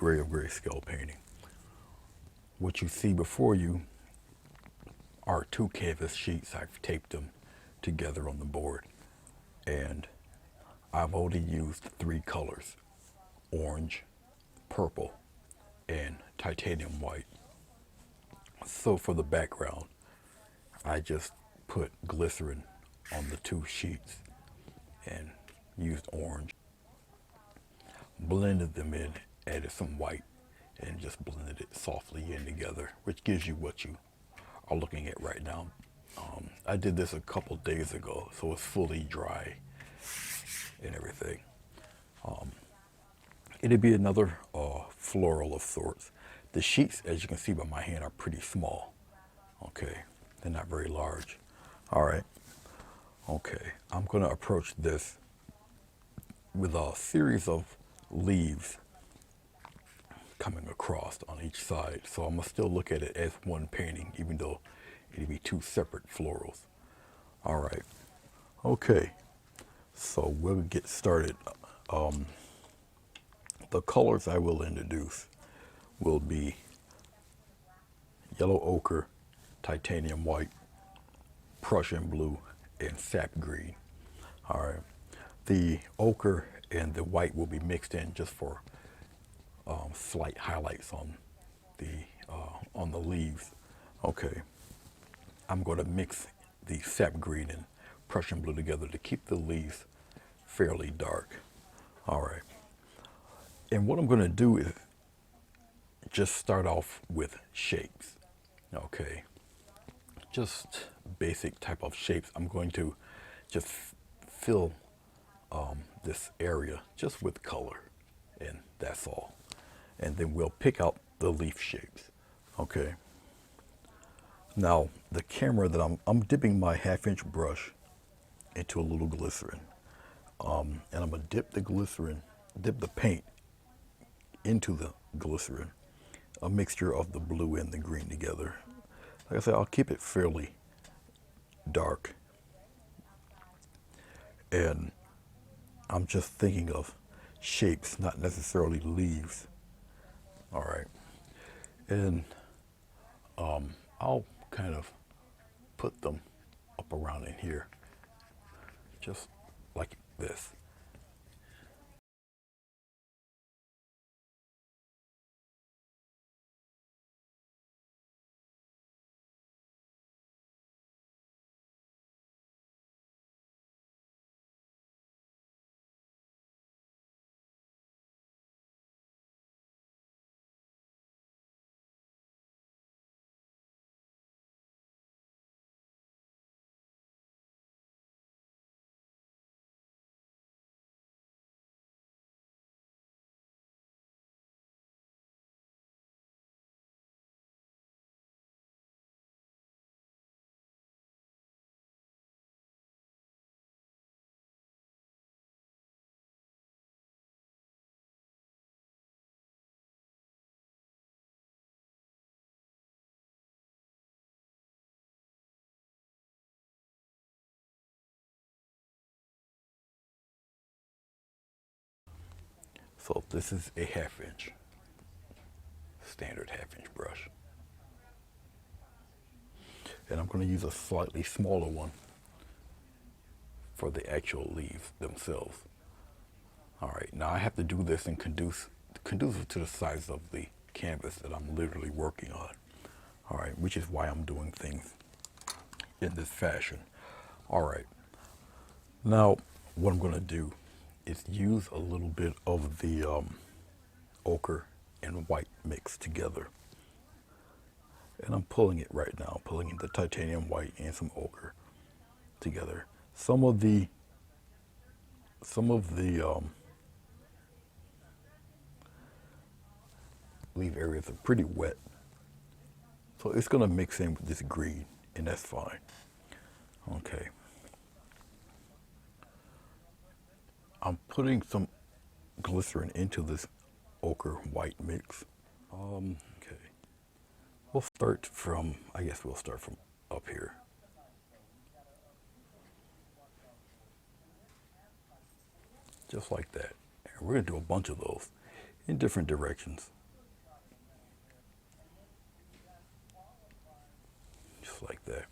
Gray of Grayscale painting. What you see before you are two canvas sheets. I've taped them together on the board, and I've only used three colors: orange, purple, and titanium white. So for the background, I just put glycerin on the two sheets and used orange, blended them in, added some white, and just blended it softly in together, which gives you what you are looking at right now. I did this a couple days ago, so it's fully dry and everything. It'd be another floral of sorts. The sheets, as you can see by my hand, are pretty small. Okay, they're not very large. All right, okay, I'm gonna approach this with a series of leaves coming across on each side. So I'm gonna still look at it as one painting, even though it'd be two separate florals. All right, okay, so we'll get started. The colors I will introduce will be yellow ochre, titanium white, Prussian blue, and sap green. All right, the ochre and the white will be mixed in just for slight highlights on the leaves. Okay, I'm going to mix the sap green and Prussian blue together to keep the leaves fairly dark. All right, and what I'm going to do is just start off with shapes. Okay, just basic type of shapes. I'm going to just fill this area just with color, and that's all. And then we'll pick out the leaf shapes. Okay. Now the camera that I'm dipping my 1/2 inch brush into a little glycerin, and I'm gonna dip the paint into the glycerin, a mixture of the blue and the green together. Like I said, I'll keep it fairly dark, and I'm just thinking of shapes, not necessarily leaves. All right, and I'll kind of put them up around in here, just like this. So this is a 1/2 inch, standard 1/2 inch brush. And I'm going to use a slightly smaller one for the actual leaves themselves. All right, now I have to do this in conducive to the size of the canvas that I'm literally working on. All right, which is why I'm doing things in this fashion. All right, now what I'm going to do is use a little bit of the ochre and white mixed together. And I'm pulling it right now, pulling the titanium white and some ochre together. Some of the leaf areas are pretty wet, so it's going to mix in with this green, and that's fine. Okay. I'm putting some glycerin into this ochre white mix. Okay. I guess we'll start from up here. Just like that. And we're going to do a bunch of those in different directions. just like that.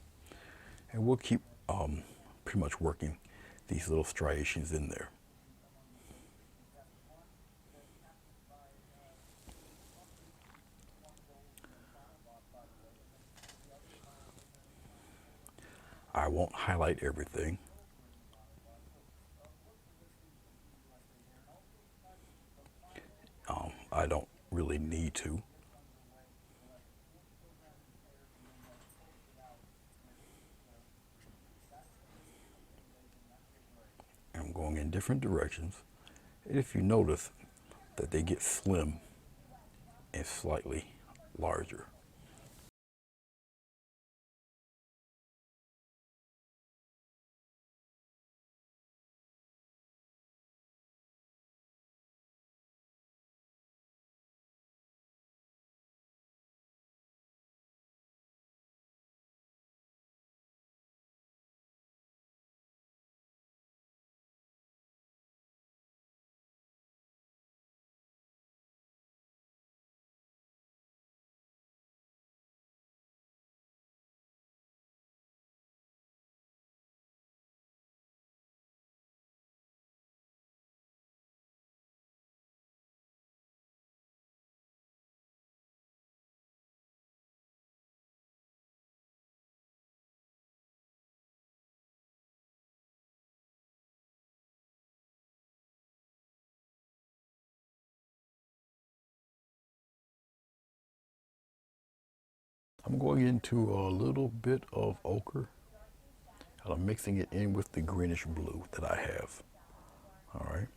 And we'll keep pretty much working these little striations in there. I won't highlight everything. I don't really need to. I'm going in different directions. If you notice that they get slim and slightly larger. I'm going into a little bit of ochre and I'm mixing it in with the greenish blue that I have. All right.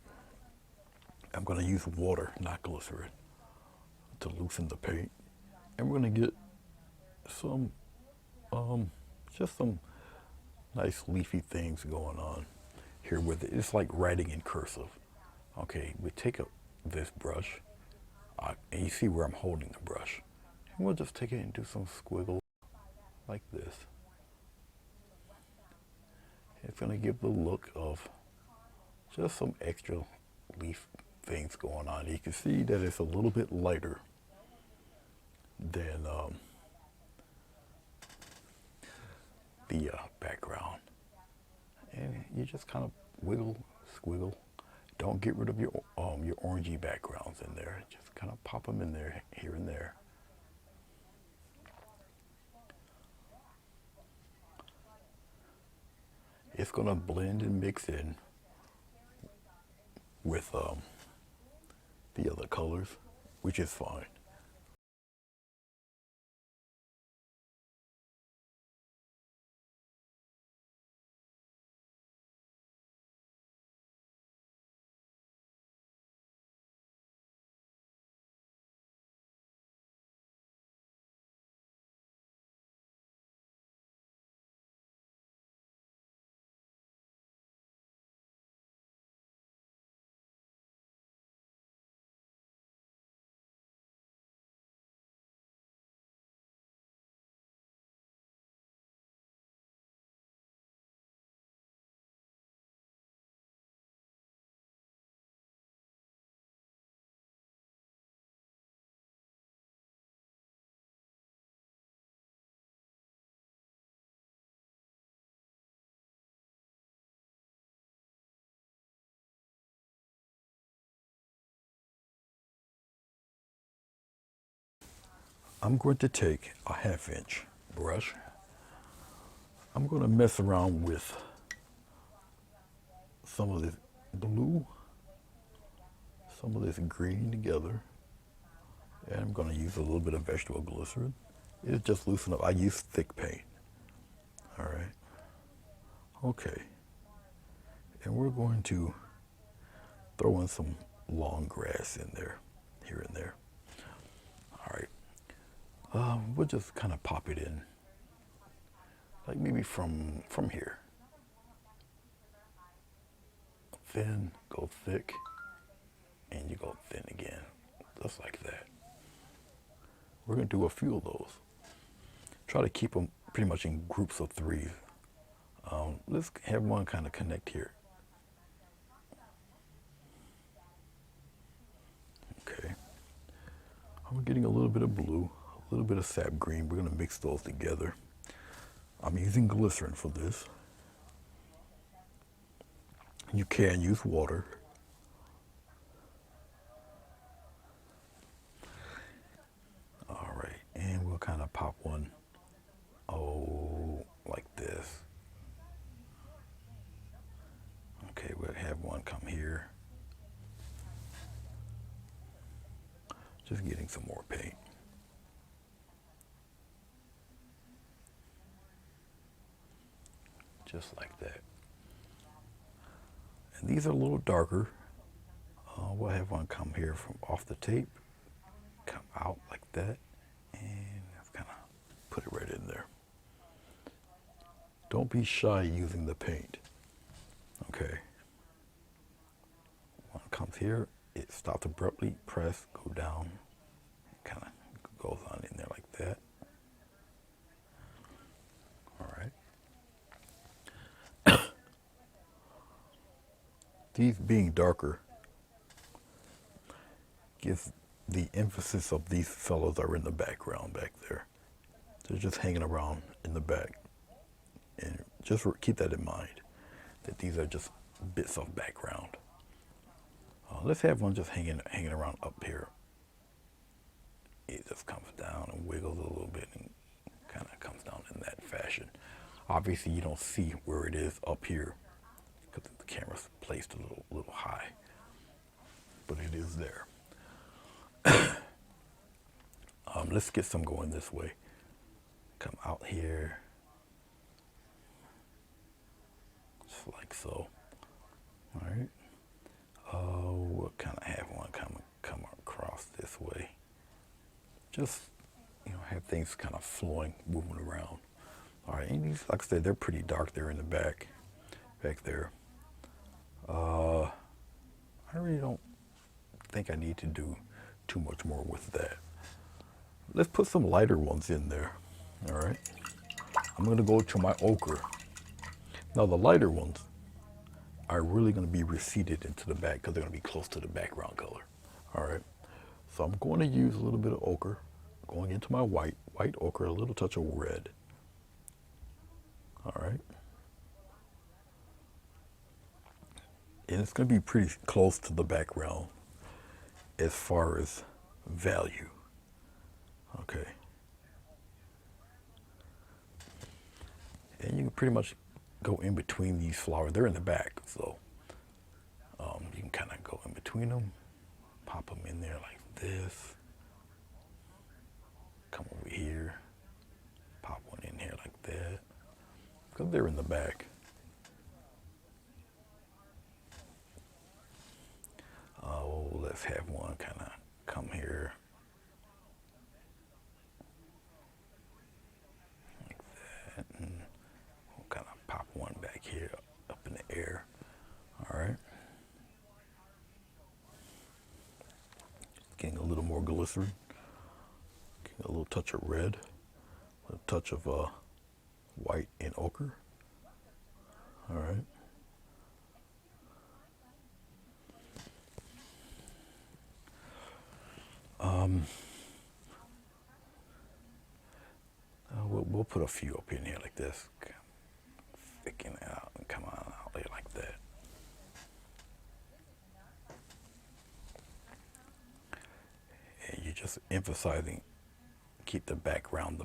I'm going to use water, not glycerin, to loosen the paint. And we're going to get some, just some nice leafy things going on here with it. It's like writing in cursive. Okay, we take this brush, and you see where I'm holding the brush. And we'll just take it and do some squiggles like this. It's going to give the look of just some extra leaf things going on. You can see that it's a little bit lighter than the background. And you just kind of wiggle, squiggle. Don't get rid of your orangey backgrounds in there. Just kind of pop them in there, here and there. It's going to blend and mix in with the other colors, which is fine. I'm going to take a 1/2 inch brush. I'm going to mess around with some of this blue, some of this green together, and I'm going to use a little bit of vegetable glycerin. It'll just loosen up. I use thick paint. All right. Okay. And we're going to throw in some long grass in there, here and there. All right. We'll just kind of pop it in, like maybe from here. Thin, go thick, and you go thin again, just like that. We're going to do a few of those. Try to keep them pretty much in groups of 3. Let's have one kind of connect here. Okay. I'm getting a little bit of blue, a little bit of sap green. We're going to mix those together. I'm using glycerin for this. You can use water. All right, and we'll kind of pop one, oh, like this. Okay, we'll have one come here. Just getting some more paint. Just like that. And these are a little darker. We'll have one come here from off the tape, come out like that, and just kind of put it right in there. Don't be shy using the paint. Okay. One comes here, it stops abruptly, press, go down, kind of goes on in there like that. All right. These being darker gives the emphasis of these fellows are in the background back there. They're just hanging around in the back. And just keep that in mind, that these are just bits of background. Let's have one just hanging around up here. It just comes down and wiggles a little bit and kind of comes down in that fashion. Obviously, you don't see where it is up here because the camera's placed a little high, but it is there. Let's get some going this way. Come out here, just like so. All right. We'll kind of have one come across this way. Just, have things kind of flowing, moving around. All right, and these, like I said, they're pretty dark there in the back there. I really don't think I need to do too much more with that. Let's put some lighter ones in there. All right. I'm going to go to my ochre. Now the lighter ones are really going to be receded into the back because they're going to be close to the background color. All right. So I'm going to use a little bit of ochre, going into my white ochre, a little touch of red. All right. And it's going to be pretty close to the background as far as value. Okay. And you can pretty much go in between these flowers. They're in the back, so you can kind of go in between them, pop them in there like this. Come over here, pop one in here like that, because they're in the back. Oh, let's have one kind of come here. Like that. And we'll kind of pop one back here up in the air. All right. Getting a little more glycerin. Getting a little touch of red. A touch of white and ochre. All right. We'll put a few up in here like this. Thicken it out and come on out there like that. And you're just emphasizing, keep the background.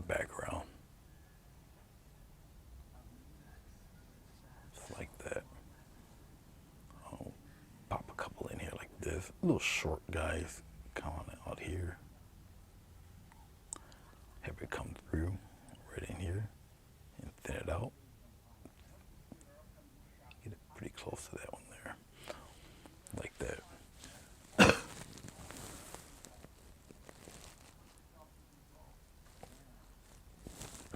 Just like that. I'll pop a couple in here like this. Little short guys coming out here. Have it come through right in here and thin it out. Get it pretty close to that one there. Like that.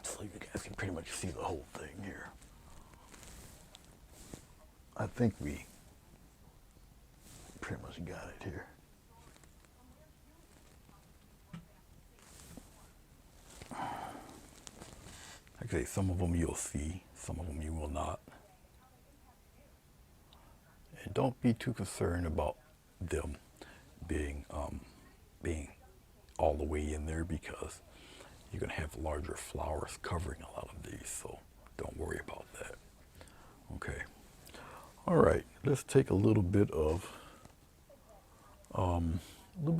So you guys can pretty much see the whole thing here. I think we pretty much got it here. Like I say, some of them you'll see, some of them you will not. And don't be too concerned about them being all the way in there, because you're going to have larger flowers covering a lot of these, so don't worry about that. Okay. All right, let's take a little bit of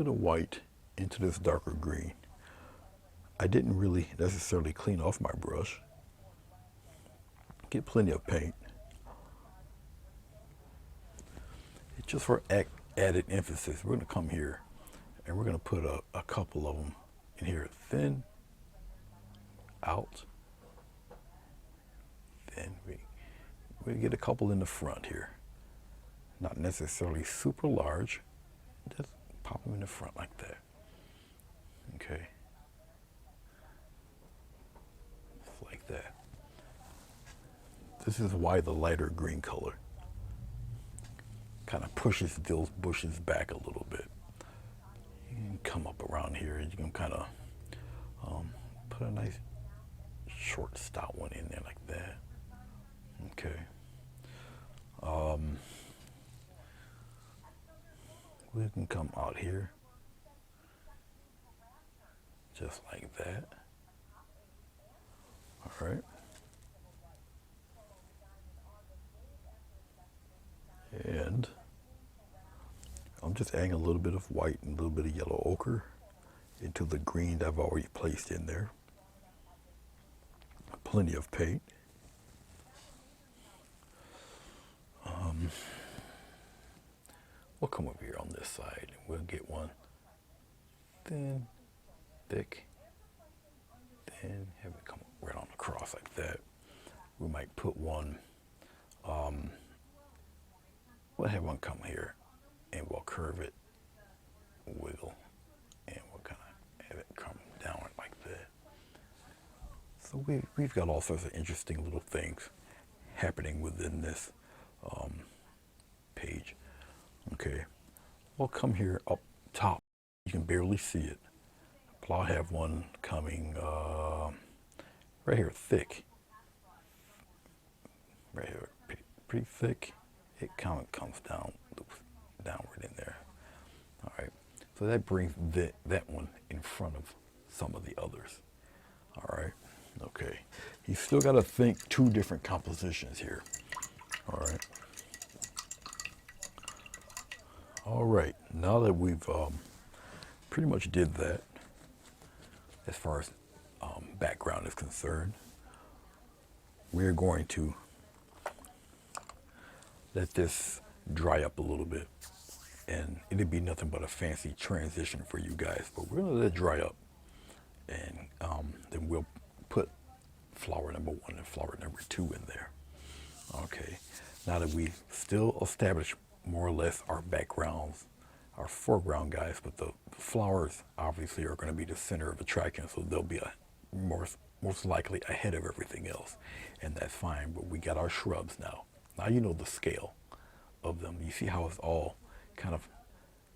white into this darker green. I didn't really necessarily clean off my brush. Get plenty of paint. It's just for added emphasis. We're going to come here and we're going to put a couple of them in here. Thin, out, then we get a couple in the front here. Not necessarily super large, just pop them in the front like that. Okay. Just like that. This is why the lighter green color kind of pushes those bushes back a little bit. You can come up around here and you can kind of put a nice short stout one in there like that. Okay. We can come out here just like that. All right. And I'm just adding a little bit of white and a little bit of yellow ochre into the green that I've already placed in there. Plenty of paint. We'll come over here on this side and we'll get one thin, thick, then have it come right on across like that. We might put one, we'll have one come here and we'll curve it, wiggle, and we'll kind of have it come down like that. So we've got all sorts of interesting little things happening within this page. Okay, we'll come here up top. You can barely see it. But I'll have one coming right here, thick. Right here, pretty thick. It kind of comes down, downward in there. All right, so that brings that one in front of some of the others. All right, okay. You still got to think two different compositions here. All right. All right, now that we've pretty much did that, as far as background is concerned, we're going to let this dry up a little bit, and it'll be nothing but a fancy transition for you guys, but we're gonna let it dry up, and then we'll put flower number 1 and flower number 2 in there. Okay, now that we've still established more or less our backgrounds, our foreground guys, but the flowers obviously are going to be the center of attraction, so they'll be most likely ahead of everything else, and that's fine. But we got our shrubs now. Now you know the scale of them. You see how it's all kind of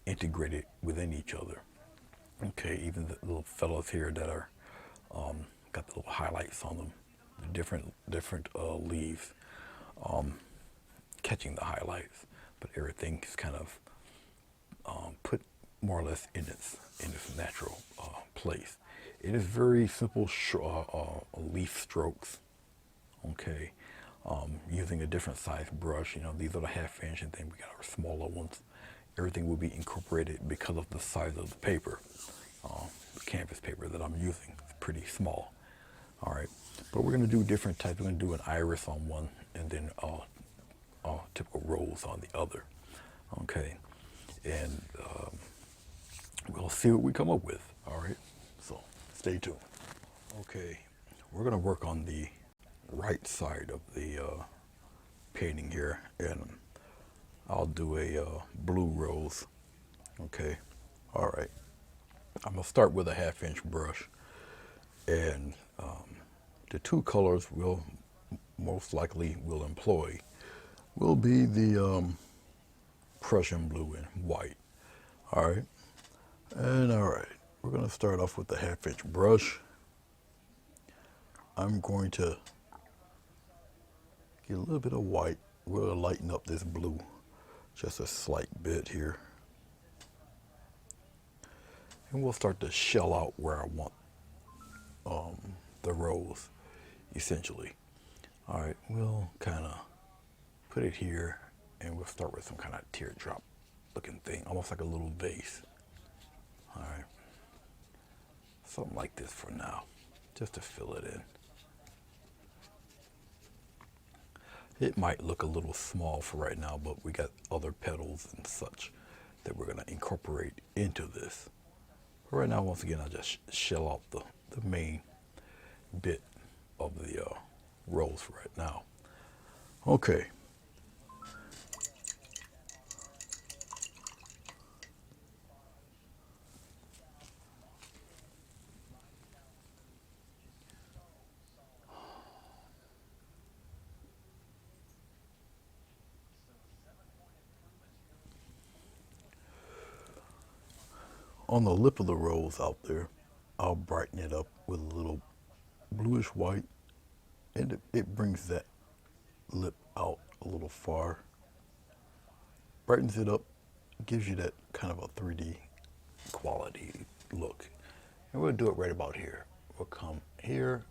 integrated within each other. Okay, even the little fellows here that are got the little highlights on them, the different leaves, catching the highlights. But everything is kind of put more or less in its natural place. It is very simple leaf strokes. Okay, using a different size brush. You know, these are the 1/2 inch, and then we got our smaller ones. Everything will be incorporated because of the size of the paper. The canvas paper that I'm using is pretty small. All right, but we're going to do different types. We're going to do an iris on one, and then typical rose on the other. Okay, and we'll see what we come up with. All right, so stay tuned. Okay, we're going to work on the right side of the painting here, and I'll do a blue rose. Okay, all right. I'm going to start with a 1/2 inch brush, and the two colors we'll most likely will employ will be the Prussian blue and white. All right, and all right, we're going to start off with the 1/2 inch brush. I'm going to get a little bit of white. We'll lighten up this blue just a slight bit here. And we'll start to shell out where I want the rose, essentially. All right, we'll kind of put it here, and we'll start with some kind of teardrop looking thing, almost like a little vase. All right, something like this for now, just to fill it in. It might look a little small for right now, but we got other petals and such that we're gonna incorporate into this. But right now, once again, I'll just shell out the main bit of the rose for right now. Okay. On the lip of the rose out there, I'll brighten it up with a little bluish white, and it brings that lip out a little far. Brightens it up, gives you that kind of a 3D quality look. And we'll do it right about here. We'll come here,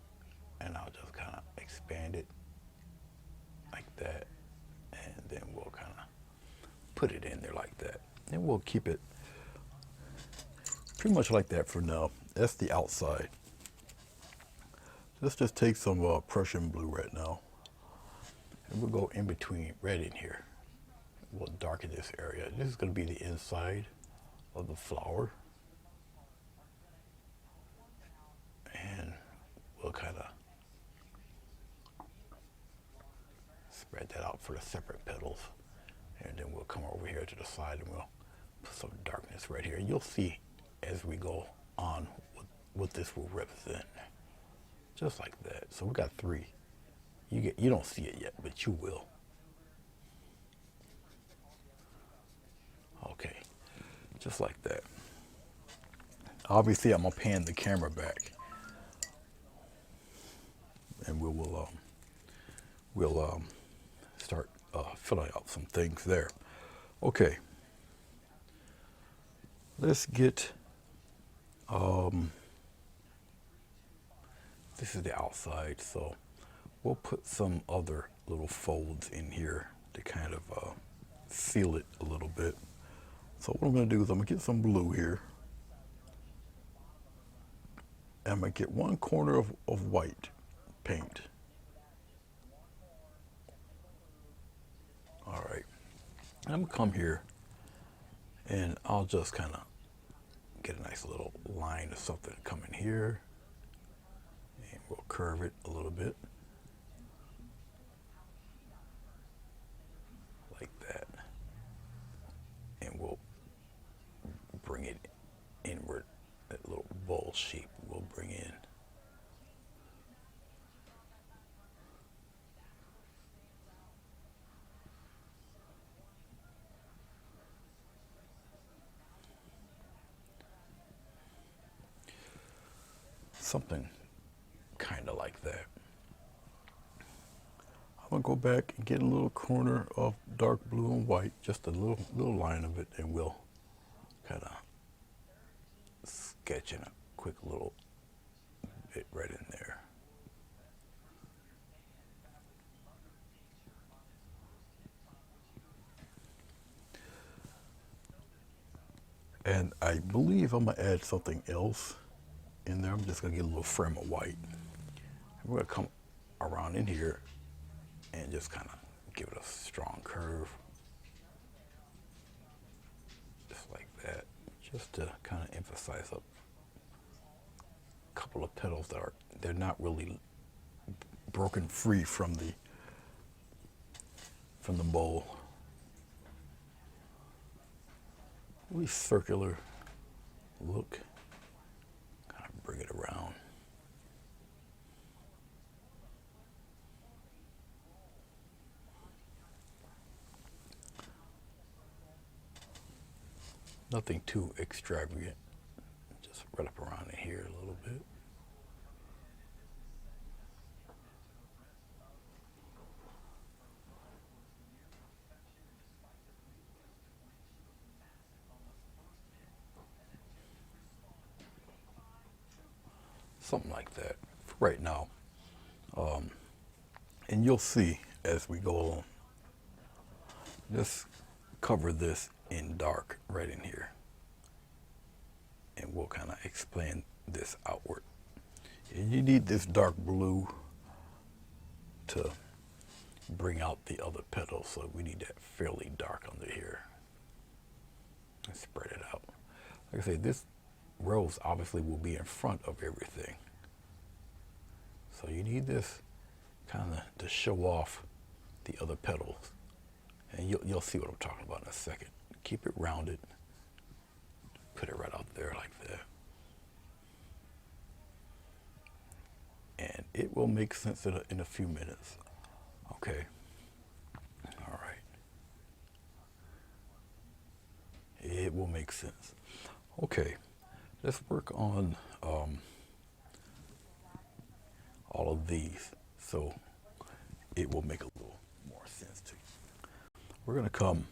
and I'll just kind of expand it like that, and then we'll kind of put it in there like that. And we'll keep it pretty much like that for now. That's the outside. Let's just take some Prussian blue right now, and we'll go in between red in here. We'll darken this area. This is going to be the inside of the flower, and we'll kind of spread that out for the separate petals, and then we'll come over here to the side and we'll put some darkness right here. You'll see as we go on what this will represent, just like that. So we got three. You don't see it yet, but you will. Okay, just like that. Obviously, I'm gonna pan the camera back, and we'll start filling out some things there. Okay, let's get. This is the outside, so we'll put some other little folds in here to kind of seal it a little bit. So what I'm going to do is I'm going to get some blue here. And I'm going to get one corner of white paint. All right. And I'm going to come here, and I'll just kind of get a nice little line of something coming here. And we'll curve it a little bit. Like that. And we'll bring it inward. That little bowl shape we'll bring in. Something kind of like that. I'm gonna go back and get a little corner of dark blue and white, just a little line of it, and we'll kind of sketch in a quick little bit right in there. And I believe I'm gonna add something else in there. I'm just gonna get a little frame of white. And we're gonna come around in here and just kind of give it a strong curve. Just like that. Just to kind of emphasize a couple of petals that they're not really broken free from the bowl. Really circular look. Kind of bring it around. Nothing too extravagant. Just right up around in here a little bit. something like that for right now. And you'll see as we go along. Just cover this in dark right in here. And we'll kind of explain this outward. And you need this dark blue to bring out the other petals, so we need that fairly dark under here. And spread it out. Like I say, this rose obviously will be in front of everything. So you need this kind of to show off the other petals. And you'll see what I'm talking about in a second. Keep it rounded. Put it right out there like that. And it will make sense in a few minutes. Okay. All right. It will make sense. Okay. Let's work on all of these so it will make a little more sense to you. We're going to come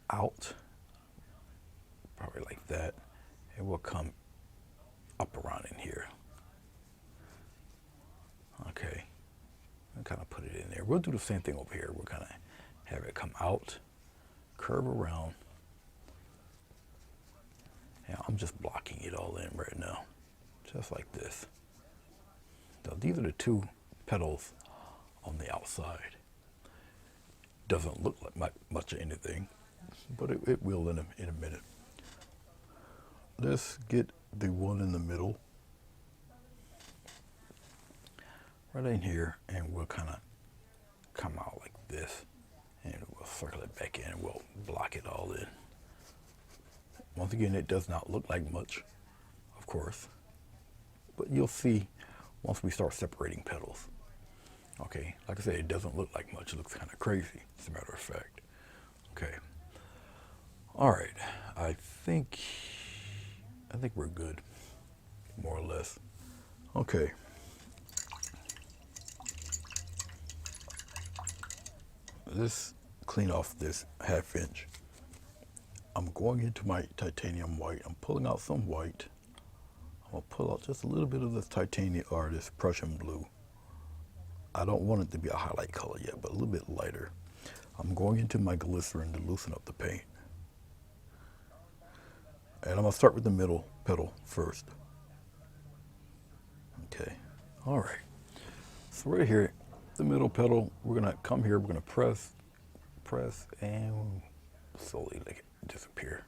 out, probably like that, and we'll come up around in here. Okay, and kind of put it in there. We'll do the same thing over here. We're going to have it come out, curve around. And I'm just blocking it all in right now, just like this. Now, these are the two petals on the outside. Doesn't look like much of anything, but it will in a minute. Let's get the one in the middle right in here, and we'll kind of come out like this, and we'll circle it back in, and we'll block it all in. Once again, it does not look like much, of course, but you'll see once we start separating petals. Okay, like I said, it doesn't look like much. It looks kind of crazy, as a matter of fact. Okay. All right. I think we're good, more or less. Okay. Let's clean off this 1/2 inch. I'm going into my titanium white. I'm pulling out some white. I'm gonna pull out just a little bit of this titanium or this Prussian blue. I don't want it to be a highlight color yet, but a little bit lighter. I'm going into my glycerin to loosen up the paint. And I'm gonna start with the middle petal first. Okay, all right. So right here, the middle petal, we're gonna come here, we're gonna press, and slowly let it disappear.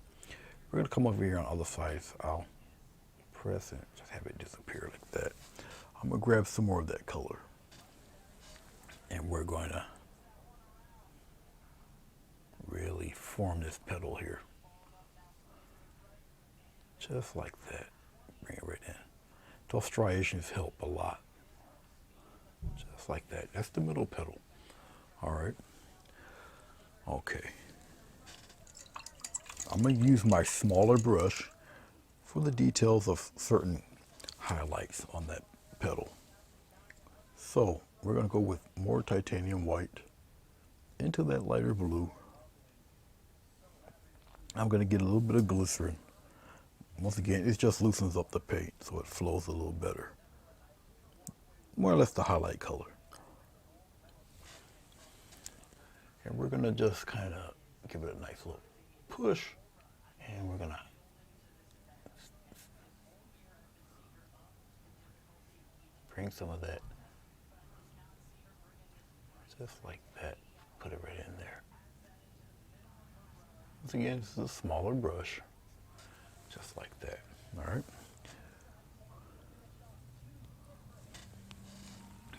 We're gonna come over here on the other sides. I'll press and just have it disappear like that. I'm gonna grab some more of that color. And we're going to really form this petal here. Just like that. Bring it right in. Those striations help a lot. Just like that. That's the middle petal. All right. Okay. I'm going to use my smaller brush for the details of certain highlights on that petal. So we're going to go with more titanium white into that lighter blue. I'm going to get a little bit of glycerin. Once again, it just loosens up the paint so it flows a little better. More or less the highlight color. And we're going to just kind of give it a nice little push. And we're going to bring some of that, just like that, put it right in there. Once again, this is a smaller brush, just like that, all right?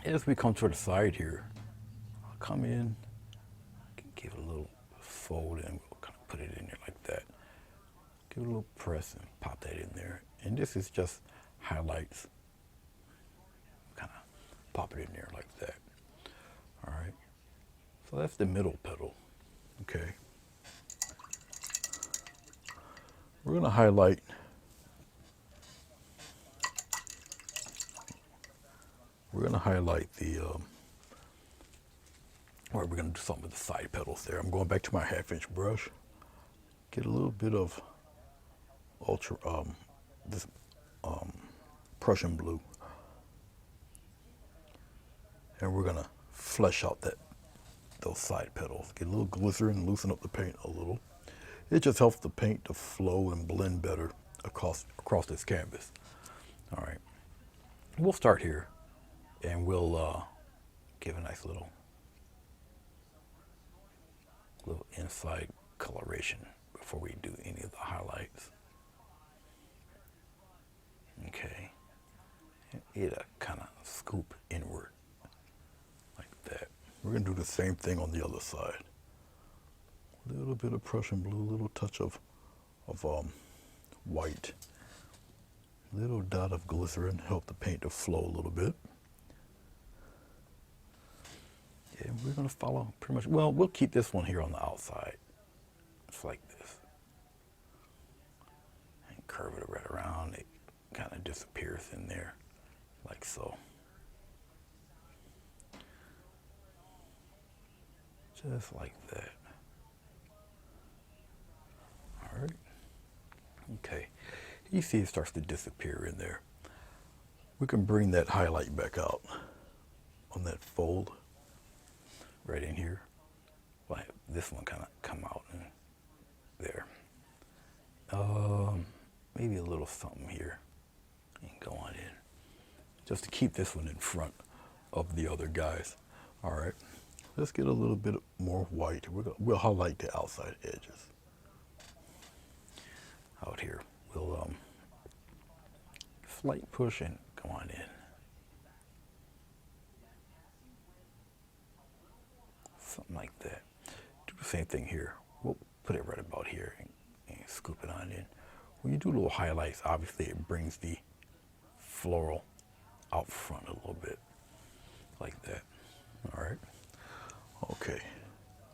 As we come to the side here, I'll come in, give it a little fold, and we'll kind of put it in there like that. Give it a little press and pop that in there. And this is just highlights. Kind of pop it in there like that. All right. So that's the middle petal. Okay. We're going to highlight the, or we're going to do something with the side petals there. I'm going back to my 1/2 inch brush. Get a little bit of Prussian blue. And we're gonna flesh out those side petals. Get a little glycerin, loosen up the paint a little. It just helps the paint to flow and blend better across this canvas. All right, we'll start here, and we'll give a nice little inside coloration before we do any of the highlights. Okay, and it'll kind of scoop inward like that. We're gonna do the same thing on the other side. A little bit of Prussian blue, a little touch of white. Little dot of glycerin, help the paint to flow a little bit. And we're gonna follow pretty much, well, we'll keep this one here on the outside. It's like this. And curve it right around, it kind of disappears in there, like so. Just like that. All right. Okay. You see it starts to disappear in there. We can bring that highlight back out on that fold right in here. Like this one kind of come out in there. Maybe a little something here and go on in. Just to keep this one in front of the other guys. All right. Let's get a little bit more white. We'll highlight the outside edges. Out here, we'll slight push and go on in. Something like that. Do the same thing here. We'll put it right about here and scoop it on in. When you do little highlights, obviously it brings the floral out front a little bit, like that. All right. Okay.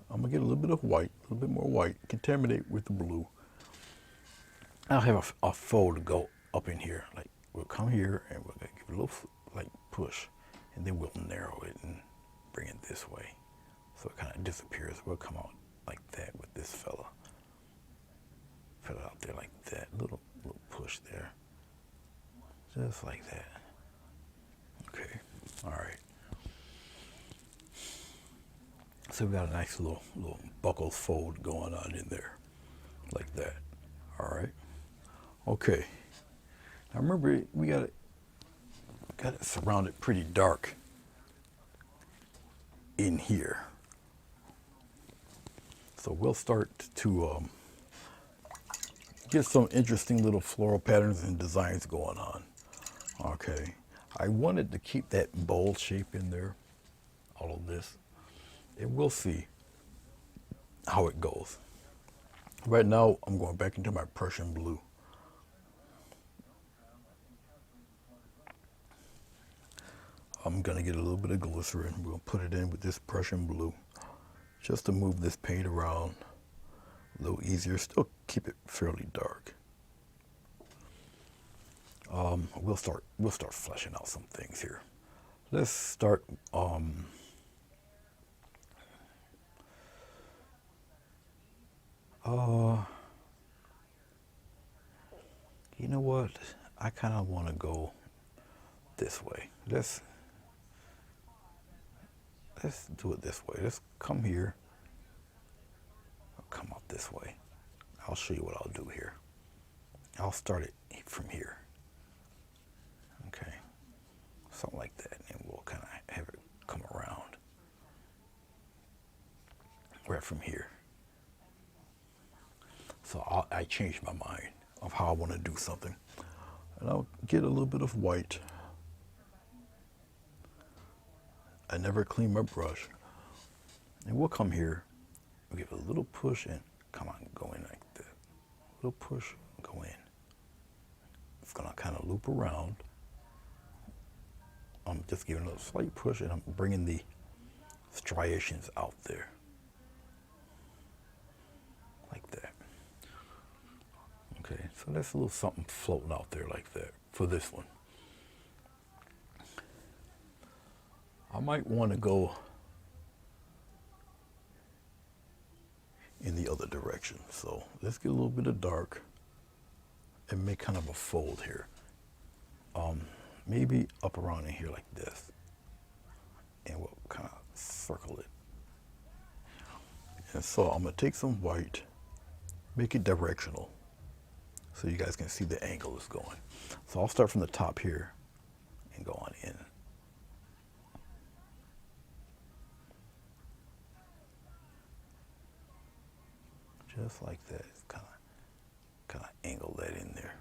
I'm gonna get a little bit of white, a little bit more white, contaminate with the blue. I'll have a fold go up in here. Like we'll come here and we'll give it a little like push, and then we'll narrow it and bring it this way, so it kind of disappears. We'll come out like that with this fella. Fella out there like that. Little push there, just like that. Okay. All right. So we got a nice little buckle fold going on in there, like that. All right. Okay. Now remember, we got it surrounded pretty dark in here. So we'll start to get some interesting little floral patterns and designs going on. Okay. I wanted to keep that bowl shape in there, all of this. And we'll see how it goes. Right now, I'm going back into my Prussian blue. I'm gonna get a little bit of glycerin. We're gonna put it in with this Prussian blue, just to move this paint around a little easier. Still keep it fairly dark. We'll start fleshing out some things here. Let's start. You know what? I kind of want to go this way. Let's do it this way. Let's come here. I'll come out this way. I'll show you what I'll do here. I'll start it from here. Okay. Something like that. And we'll kind of have it come around. Right from here. So I changed my mind of how I want to do something. And I'll get a little bit of white. I never clean my brush. And we'll come here, we'll give it a little push and come on, go in like that. Little push, go in. It's gonna kind of loop around. I'm just giving it a slight push and I'm bringing the striations out there. Like that. Okay, so that's a little something floating out there like that for this one. I might want to go in the other direction. So let's get a little bit of dark and make kind of a fold here. maybe up around in here like this. And we'll kind of circle it. And so I'm gonna take some white, make it directional, so you guys can see the angle is going. So I'll start from the top here and go on in. Just like that. It's kind of angle that in there.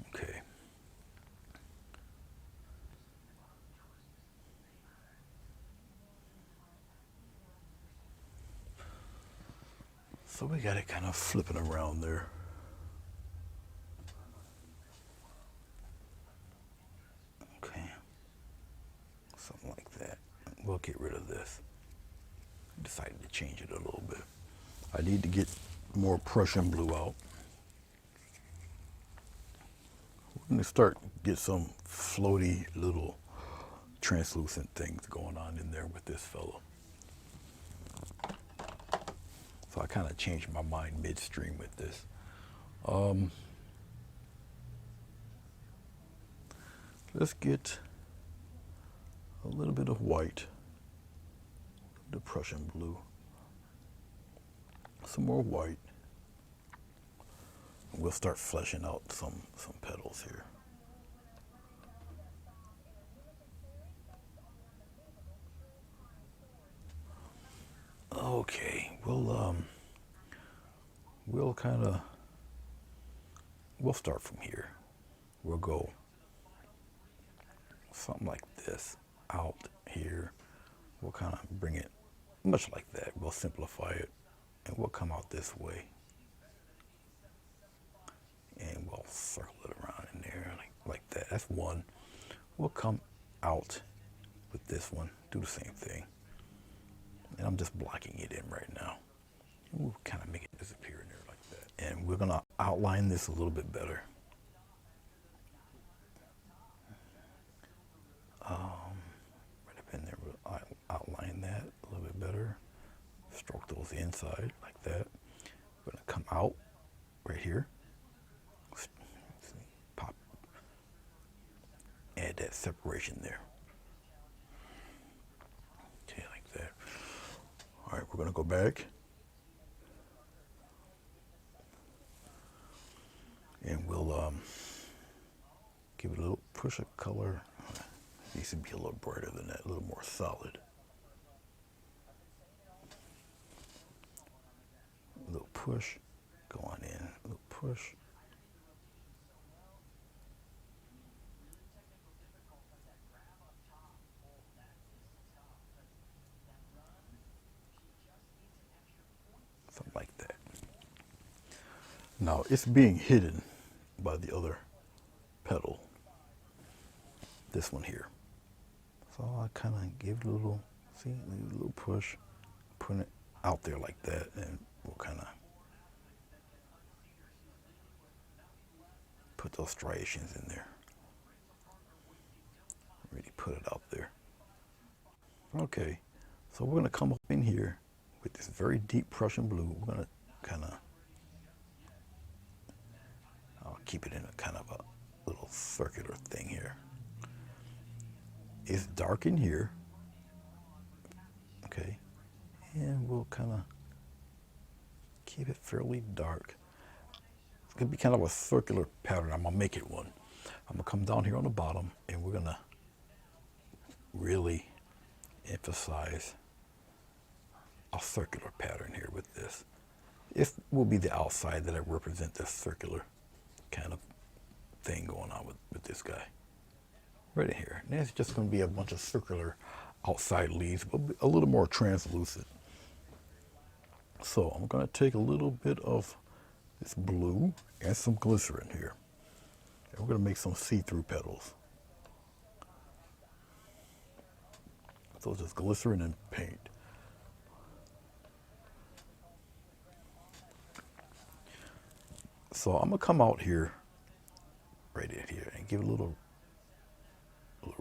Okay. So we got it kind of flipping around there. Okay. Something like that. We'll get rid of this. Decided to change it a little bit. I need to get more Prussian blue out. We're gonna start get some floaty little translucent things going on in there with this fellow. So I kind of changed my mind midstream with this. Let's get a little bit of white, the Prussian blue, some more white. And we'll start fleshing out some petals here. Okay, we'll start from here. We'll go something like this out here. We'll kind of bring it much like that. We'll simplify it and we'll come out this way. And we'll circle it around in there like that. That's one. We'll come out with this one, do the same thing. And I'm just blocking it in right now. And we'll kind of make it disappear in there like that. And we're gonna outline this a little bit better. Right up in there, we'll outline that a little bit better. Stroke those inside like that. We're gonna come out right here. Pop. Add that separation there. Okay, like that. All right, we're gonna go back. And we'll give it a little push of color. It needs to be a little brighter than that, a little more solid. A little push, go on in, a little push. Something like that. Now it's being hidden by the other petal, this one here. So I kind of give it a little, see, a little push, put it out there like that, and we'll kind of put those striations in there. Really put it out there. Okay, so we're gonna come up in here with this very deep Prussian blue. We're gonna kind of, I'll keep it in a kind of a little circular thing here. It's dark in here, okay, and we'll kind of keep it fairly dark. It's gonna be kind of a circular pattern. I'm gonna make it one. I'm gonna come down here on the bottom, and we're gonna really emphasize a circular pattern here with this. It will be the outside that I represent this circular kind of thing going on with this guy. Right in here. And it's just going to be a bunch of circular outside leaves, but a little more translucent. So I'm going to take a little bit of this blue and some glycerin here. And we're going to make some see-through petals. So just glycerin and paint. So I'm going to come out here, right in here, and give a little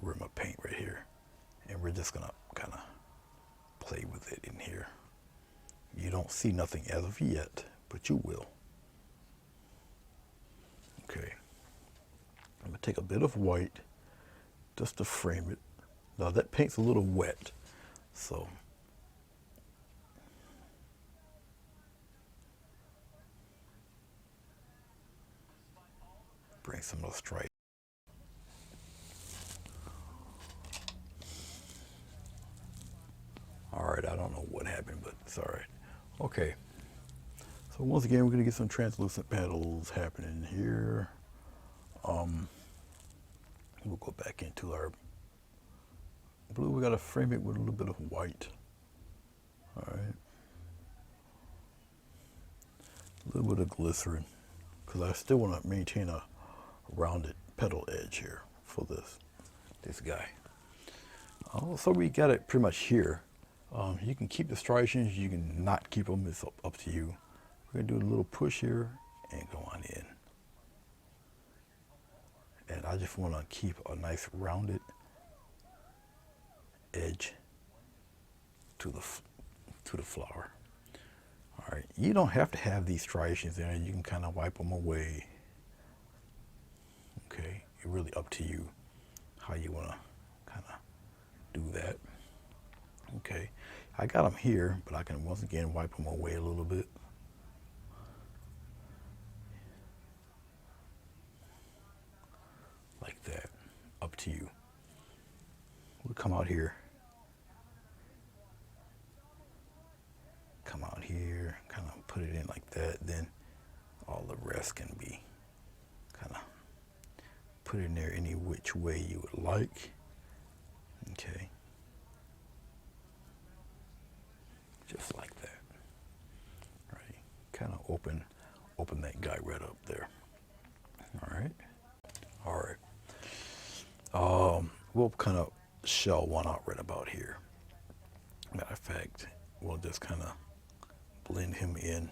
rim of paint right here. And we're just gonna kind of play with it in here. You don't see nothing as of yet, but you will. Okay. I'm gonna take a bit of white just to frame it. Now that paint's a little wet, so bring some of those stripes. All right, I don't know what happened, but it's all right. Okay, so once again, we're gonna get some translucent petals happening here. We'll go back into our blue. We gotta frame it with a little bit of white. All right, a little bit of glycerin, because I still want to maintain a rounded petal edge here for this guy. So we got it pretty much here. You can keep the striations, you can not keep them, it's up to you. We're gonna do a little push here and go on in. And I just wanna keep a nice rounded edge to the flower. All right, you don't have to have these striations in it. You can kind of wipe them away. Okay, it's really up to you how you wanna kind of do that. Okay, I got them here, but I can once again wipe them away a little bit. Like that, up to you. We'll come out here. Come out here, kind of put it in like that. Then all the rest can be kind of put in there any which way you would like. Okay. Just like that. Right. Kind of open that guy right up there. All right. All right. We'll kind of shell one out right about here. Matter of fact, we'll just kind of blend him in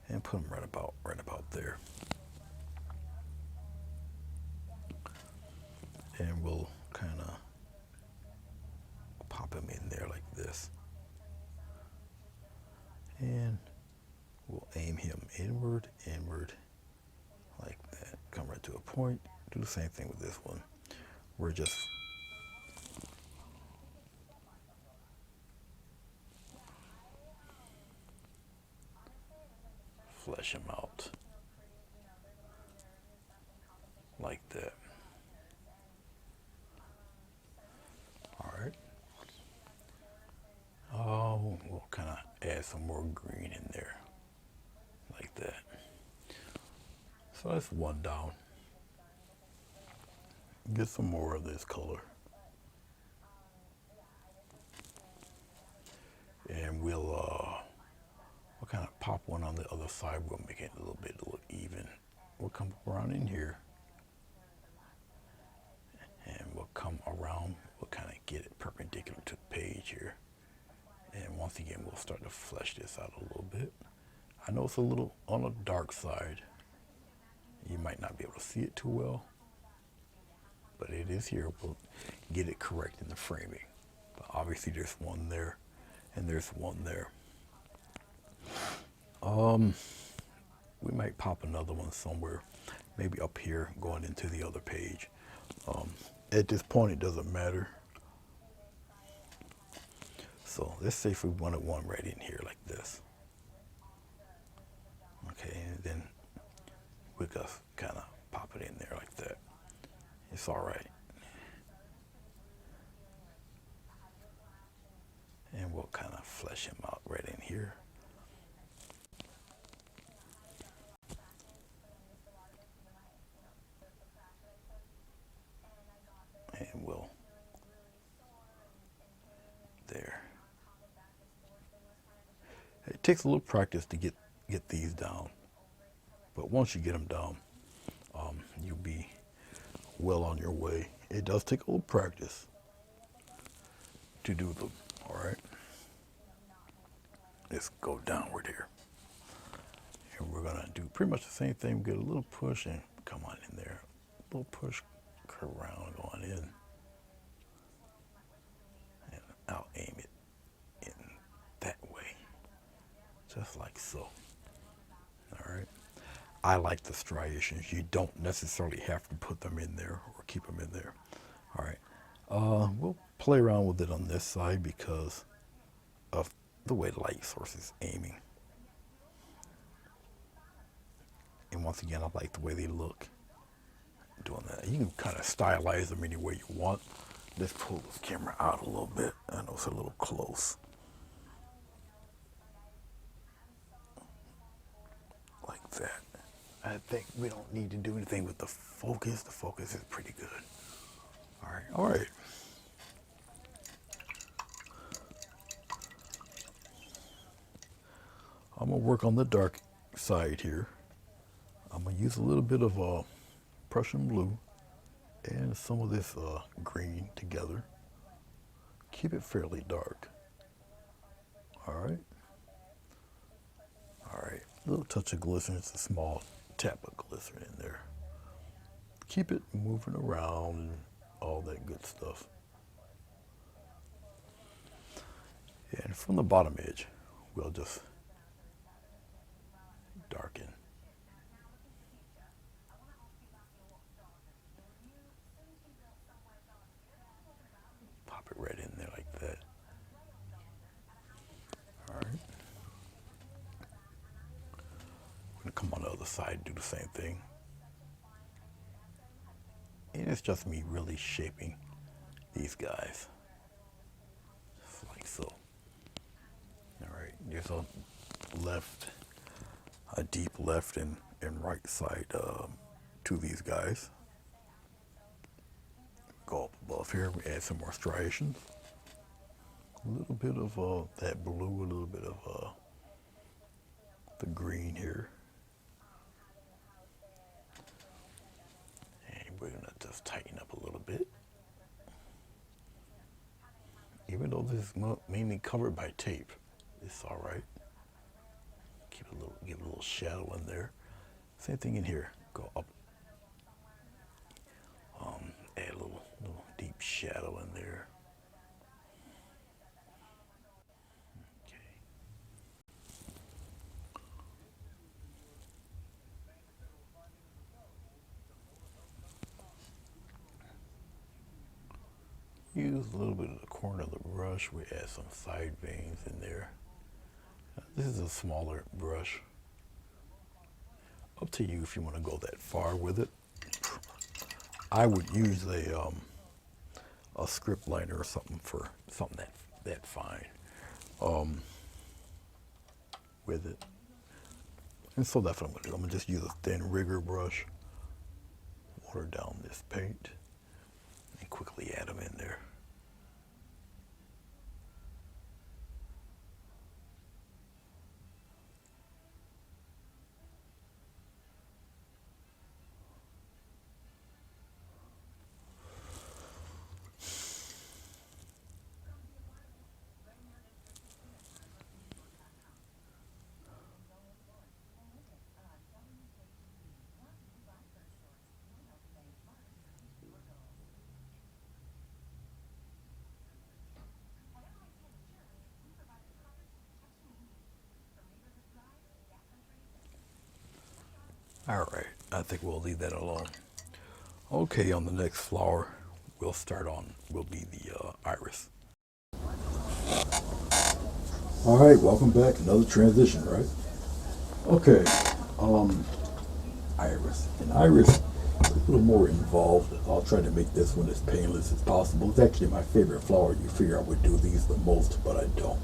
and put him right about there. And we'll kind of pop him in there like this. And we'll aim him inward, like that. Come right to a point. Do the same thing with this one. We're just flesh him out like that. All right. Oh, we'll kind of add some more green in there like that. So that's one down. Get some more of this color. And we'll kind of pop one on the other side. We'll make it a little bit look even. We'll come around in here. And we'll come around. We'll kind of get it perpendicular to the page here. And once again, we'll start to flesh this out a little bit. I know it's a little on the dark side. You might not be able to see it too well, but it is here. We'll get it correct in the framing. But obviously there's one there and there's one there. We might pop another one somewhere, maybe up here going into the other page. At this point, it doesn't matter. So let's say if we wanted one right in here like this. Okay, and then we just kind of pop it in there like that. It's all right. And we'll kind of flesh him out right in here. And we'll, there. It takes a little practice to get these down. But once you get them down, you'll be well on your way. It does take a little practice to do them, all right? Let's go downward here. And we're gonna do pretty much the same thing. Get a little push and come on in there. A little push, curve around, go on in. And I'll aim it in that way, just like so. All right. I like the striations. You don't necessarily have to put them in there or keep them in there. All right. We'll play around with it on this side because of the way the light source is aiming. And once again, I like the way they look doing that. You can kind of stylize them any way you want. Let's pull this camera out a little bit. I know it's a little close. Like that. I think we don't need to do anything with the focus. The focus is pretty good. All right. All right. I'm going to work on the dark side here. I'm going to use a little bit of Prussian blue and some of this green together. Keep it fairly dark. All right. All right. A little touch of glycerin. It's a small tap of glycerin in there. Keep it moving around and all that good stuff. And from the bottom edge, we'll just darken. Pop it right in there like that. All right. We're gonna come on the other side and do the same thing. And it's just me really shaping these guys. Just like so. All right, there's a left, a deep left and right side to these guys. Go up above here, we add some more striations. A little bit of that blue, a little bit of the green here. And we're gonna just tighten up a little bit. Even though this is mainly covered by tape, it's all right. Keep a little, give it a little shadow in there. Same thing in here. Go up. Add a little deep shadow in there. Okay. Use a little bit of the corner of the brush. We add some side veins in there. This is a smaller brush. Up to you if you want to go that far with it. I would use a script liner or something for something that fine with it. And so that's what I'm going to do. I'm going to just use a thin rigger brush, water down this paint, and quickly add them in there. All right, I think we'll leave that alone. Okay, on the next flower, will be the iris. All right, welcome back. Another transition, right? Okay, iris. And iris is a little more involved. I'll try to make this one as painless as possible. It's actually my favorite flower. You figure I would do these the most, but I don't.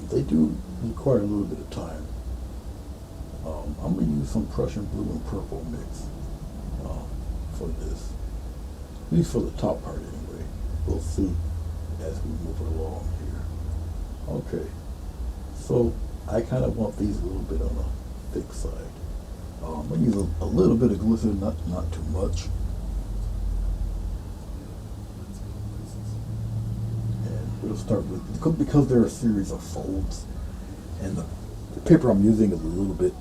They do require a little bit of time. I'm going to use some Prussian blue and purple mix for this. At least for the top part anyway. We'll see as we move along here. Okay, so I kind of want these a little bit on the thick side. I'm going to use a little bit of glycerin, not too much. And we'll start with, because there are a series of folds, and the paper I'm using is a little bit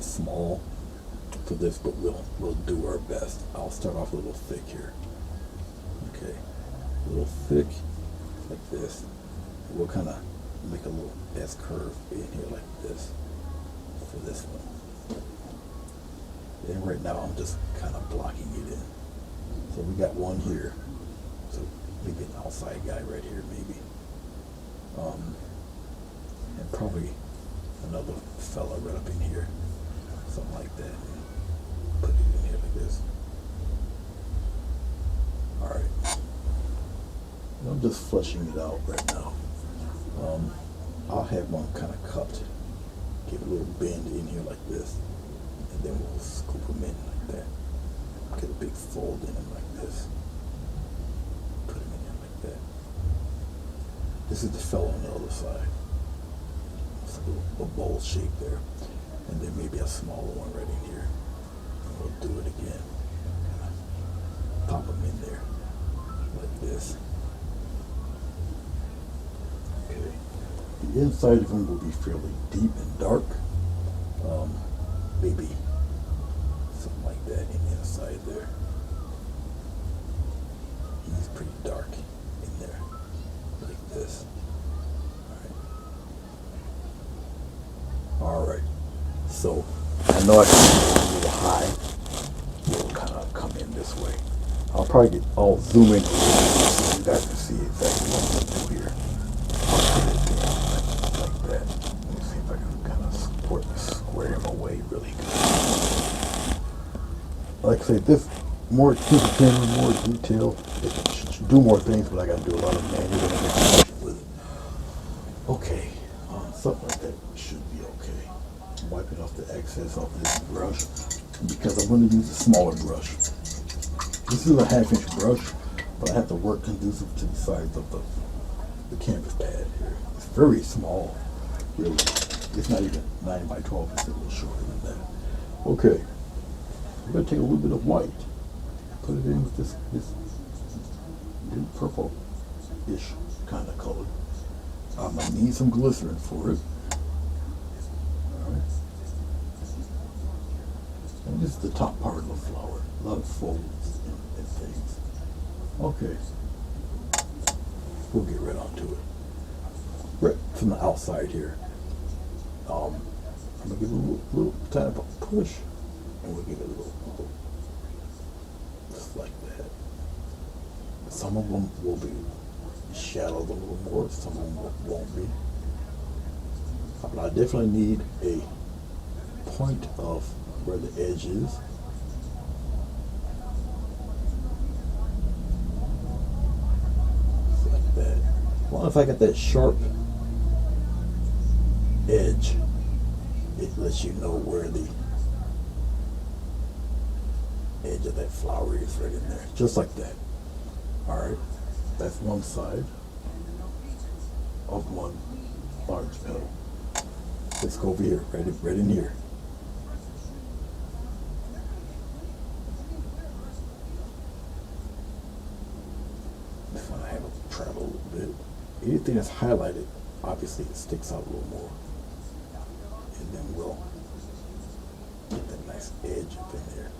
small for this, but we'll do our best. I'll start off a little thick here. Okay, a little thick like this. We'll kind of make a little S curve in here like this for this one. And right now I'm just kind of blocking it in. So we got one here. So maybe an outside guy right here, maybe. And probably another fella right up in here. Something like that. Put it in here like this. Alright. I'm just flushing it out right now. I'll have one kind of cupped. Give it a little bend in here like this. And then we'll scoop them in like that. Get a big fold in them like this. Put them in there like that. This is the fellow on the other side. It's a bowl shape there. And then maybe a smaller one right in here. And we'll do it again. Pop them in there like this. Okay. The inside of them will be fairly deep and dark. Maybe something like that in the inside there. He's pretty dark in there, like this. All right. So I know I can go a little high. It'll kind of come in this way. I'll probably I'll zoom in so you guys can see exactly what I'm gonna do here. I'll put it in like that. Let me see if I can kind of square him away really good. Like I say, this more camera, more detail. It should do more things, but I got to do a lot of manual manipulation with it. Okay, something like that should be okay. I'm wiping off the excess off this brush because I'm going to use a smaller brush. This is a 1/2 inch brush, but I have to work conducive to the size of the canvas pad here. It's very small, really. It's not even 9 by 12, it's a little shorter than that. Okay, I'm going to take a little bit of white, put it in with this purple-ish kind of color. I'm going to need some glycerin for it. Alright. And this is the top part of the flower. A lot of folds and things. Okay. We'll get right onto it. Right from the outside here. I'm going to give it a little tiny push. And we'll give it a little, just like that. Some of them will be shadowed a little more, some of them won't be. But I definitely need a point of where the edge is. Just like that. Well, if I got that sharp edge, it lets you know where the edge of that flower is right in there, just like that. All right, that's one side of one large petal. Let's go over here, right in here. This one I have to travel a little bit. Anything that's highlighted, obviously it sticks out a little more. And then we'll get that nice edge up in there.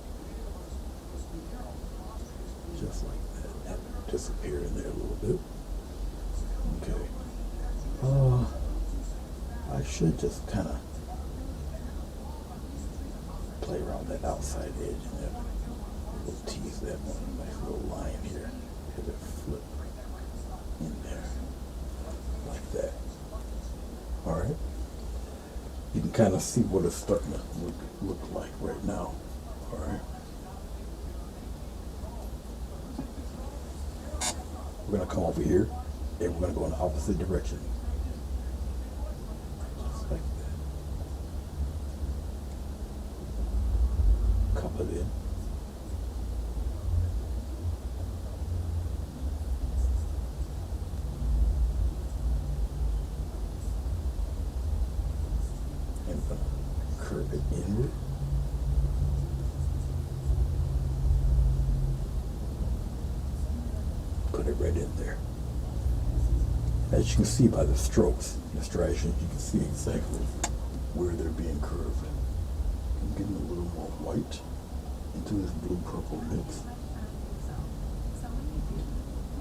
Just like that. That disappeared in there a little bit. Okay. I should just kind of play around that outside edge and then we'll tease that one. Nice little line here. Have it flip in there. Like that. Alright. You can kind of see what it's starting to look like right now. Alright. We're going to come over here and we're going to go in the opposite direction. Just like that. Cup it in. And we're going to curve it inward. Put it right in there. As you can see by the strokes, the striations, you can see exactly where they're being curved. I'm getting a little more white into this blue-purple mix.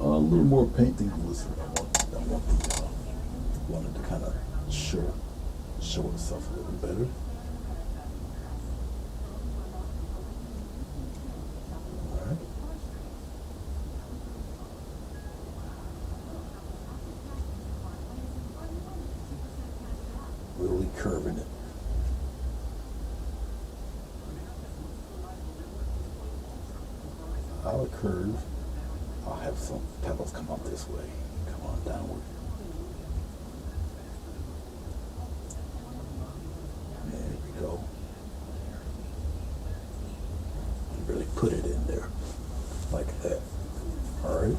A little more paint than glycerin. I wanted to kind of show itself a little better. really curving it. Out of curve, I'll have some petals come up this way, come on downward. There we go. And really put it in there, like that. All right?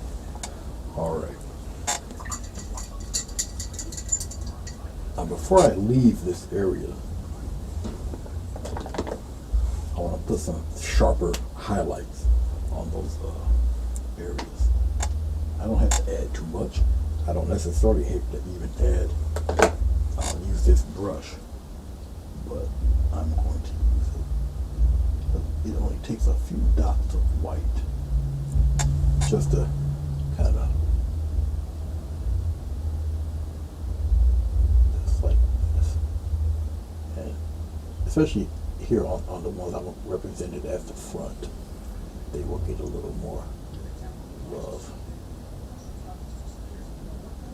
All right. Now before I leave this area, I want to put some sharper highlights on those areas. I don't have to add too much. I don't necessarily have to even add, I'll use this brush, but I'm going to use it. It only takes a few dots of white just to kind of, just like this. And especially here on the ones I'm represented as the front, they will get a little more love.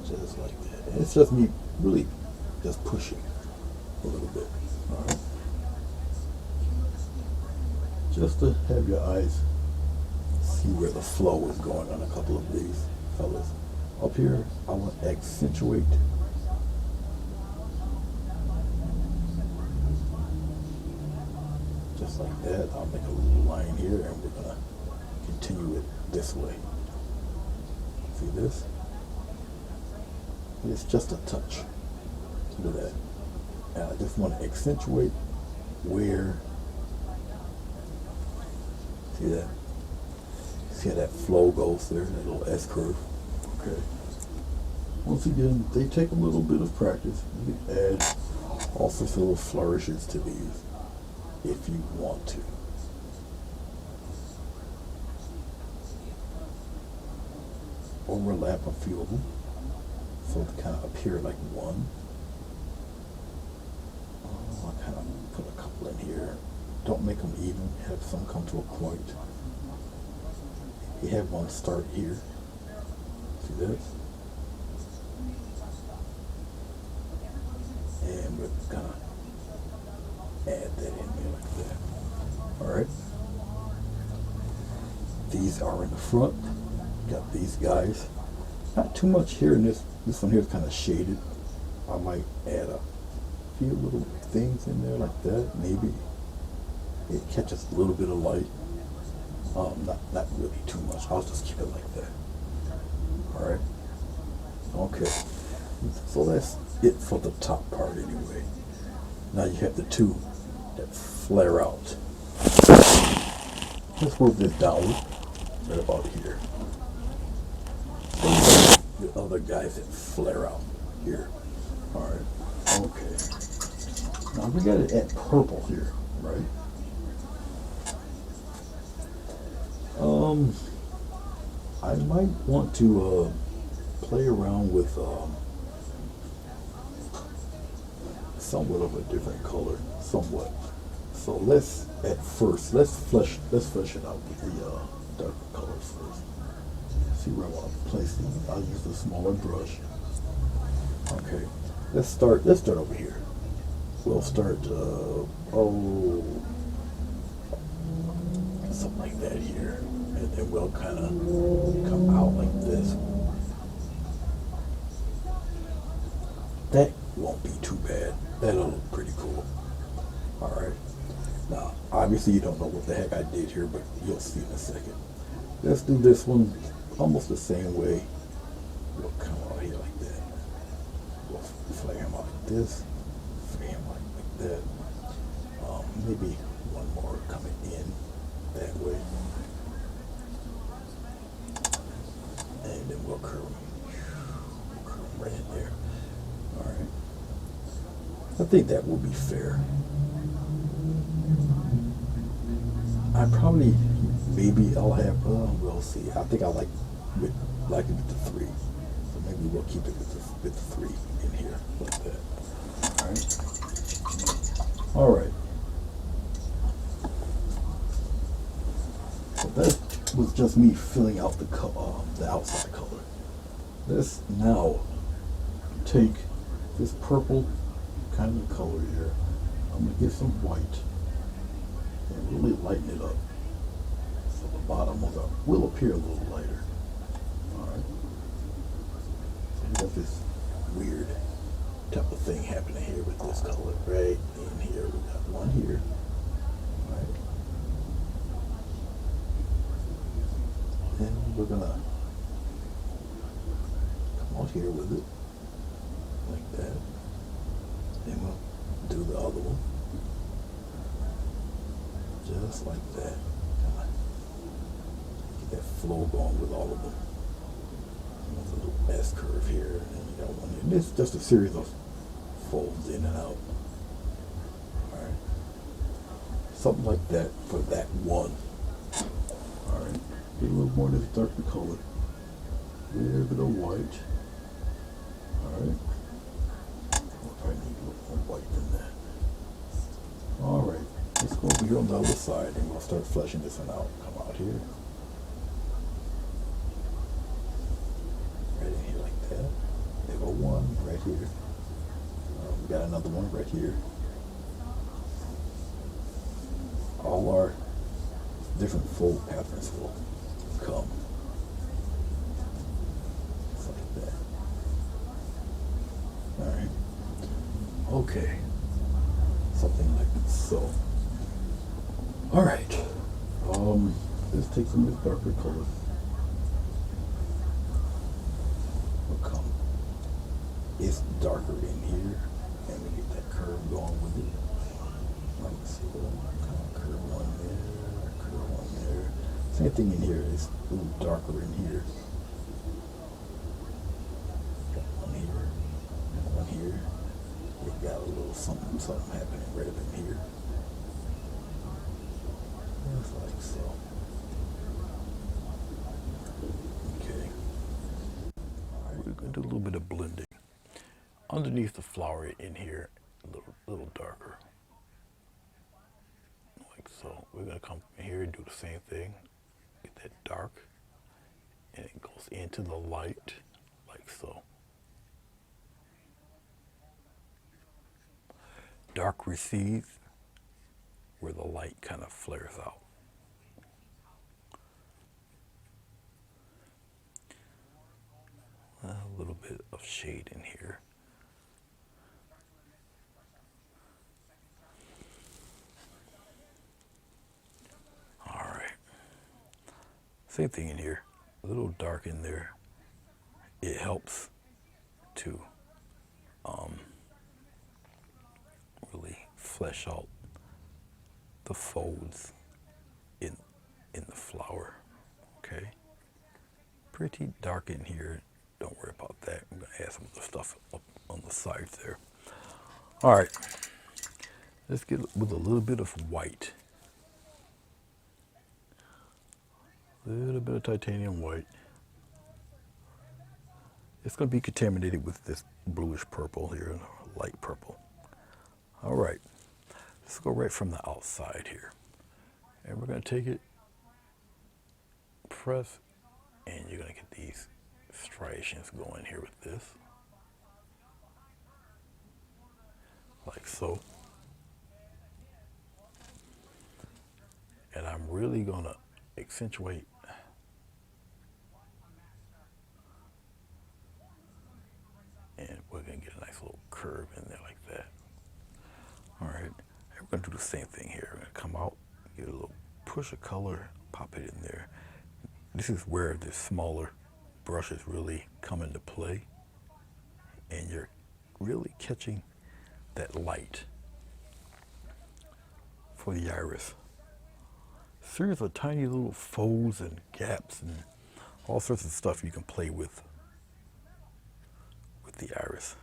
Just like that. And it's just me really just pushing a little bit. All right. Just to have your eyes see where the flow is going on a couple of these fellas. Up here, I want to accentuate just like that. I'll make a little line here and we're gonna continue it this way. See this? It's just a touch. Look at that. And I just want to accentuate where, see that? See how that flow goes there, that little S curve. Okay. Once again, they take a little bit of practice. You can add all sorts of little flourishes to these if you want to. Overlap a few of them so they kind of appear like one. I'll kind of put a couple in here. Don't make them even, have some come to a point. You have one start here. See this? And we're gonna add that in there like that. Alright. These are in the front. Got these guys. Not too much here in this. This one here is kind of shaded. I might add a few little things in there like that. Maybe it catches a little bit of light. Not really too much. I'll just keep it like that. All right. Okay. So that's it for the top part anyway. Now you have the two that flare out. Let's move this downward, right about here. The other guys that flare out here. All right. Okay. Now we got it at purple here, right? I might want to play around with somewhat of a different color, somewhat. So let's flesh it out with the darker colors first. See where I want to place these. I'll use the smaller brush. Okay, let's start over here. We'll start something like that here, and then we'll kind of come out like this. That won't be too bad. That'll look pretty cool. All right. Now, obviously you don't know what the heck I did here, but you'll see in a second. Let's do this one almost the same way. We'll come out here like that. We'll flare him out like this. Flare him out like that. Maybe one more coming in that way. And then we'll curve him. We'll curve him right in there. All right. I think that will be fair. I probably, maybe I'll have, we'll see. I think I like it with the 3. So maybe we'll keep it with the 3 in here, like that. All right. So that was just me filling out the outside color. Let's now take this purple, kind of color here. I'm gonna get some white and really lighten it up. So the bottom will appear a little lighter. Alright. So we got this weird type of thing happening here with this color right in here. We got one here. Alright. Then we're gonna come out here with it. Like that. Then we'll do the other one. Just like that. Get that flow going with all of them. There's a little S curve here, and then you got one here. This is just a series of folds in and out. Alright. Something like that for that one. Alright. Get a little more of this darker color. A little bit of white. Alright. I need a little more white than that. Alright. Let's go over here on the other side and we'll start fleshing this one out. Come out here. Right in here like that. There go one right here. We got another one right here. All our different fold patterns will come. Just like that. Alright. Okay. Something like so. Alright. Let's take some of this darker color. We'll come. It's darker in here. And we get that curve going with it. Like so. Kind of curve one there, curve one there. Same thing in here. It's a little darker in here. Got one here. And one here. We got a little something happening right up in here. Just like so. Okay. Alright, we're going to do a little bit of blending. Underneath the flower in here, a little darker. Like so. We're going to come in here and do the same thing. Get that dark. And it goes into the light, like so. Dark recedes where the light kind of flares out. A little bit of shade in here. All right. Same thing in here. A little dark in there. It helps to really flesh out the folds in the flower. Okay. Pretty dark in here. Don't worry about that. I'm gonna add some of the stuff up on the sides there. All right. Let's get with a little bit of white. A little bit of titanium white. It's going to be contaminated with this bluish purple here, light purple. All right, let's go right from the outside here. And we're going to take it, press, and you're going to get these striations going here with this. Like so. And I'm really going to accentuate and we're going to get a nice little curve in there like that. All right, and we're going to do the same thing here. We're going to come out, get a little push of color, pop it in there. This is where the smaller brushes really come into play, and you're really catching that light for the iris. Series of tiny little folds and gaps and all sorts of stuff you can play with the iris.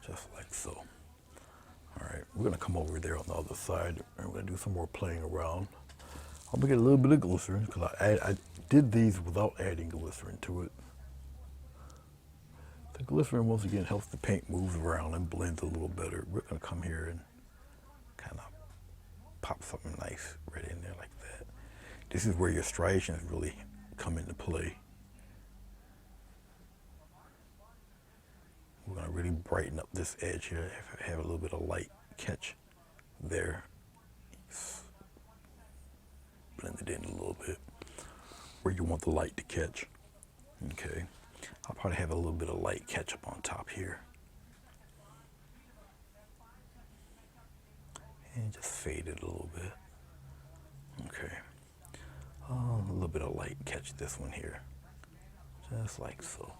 Just like so. All right, we're gonna come over there on the other side and we're gonna do some more playing around. I'm gonna get a little bit of glycerin because I did these without adding glycerin to it. The glycerin once again helps the paint move around and blends a little better. We're gonna come here and kind of pop something nice right in there like that. This is where your striations really come into play. We're going to really brighten up this edge here. Have a little bit of light catch there. Blend it in a little bit where you want the light to catch. Okay, I'll probably have a little bit of light catch up on top here. And just fade it a little bit. Okay. A little bit of light catch this one here. Just like so.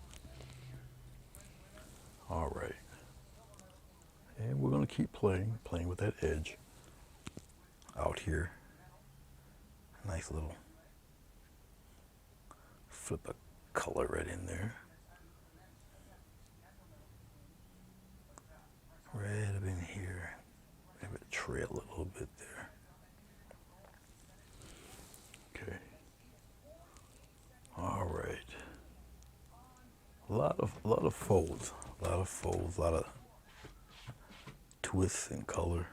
All right. And we're going to keep playing with that edge out here. Nice little flip of color right in there. Right up in here. Have it trail a little bit there. Okay. All right. A lot of folds, a lot of twists in color.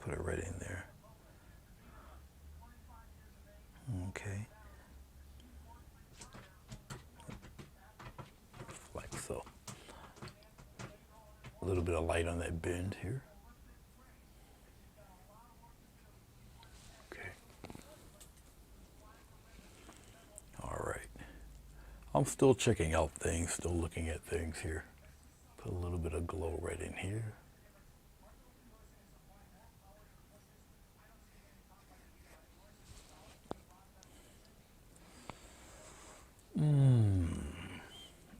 Put it right in there. Okay. Like so. A little bit of light on that bend here. Okay. All right. I'm still checking out things, still looking at things here. Put a little bit of glow right in here.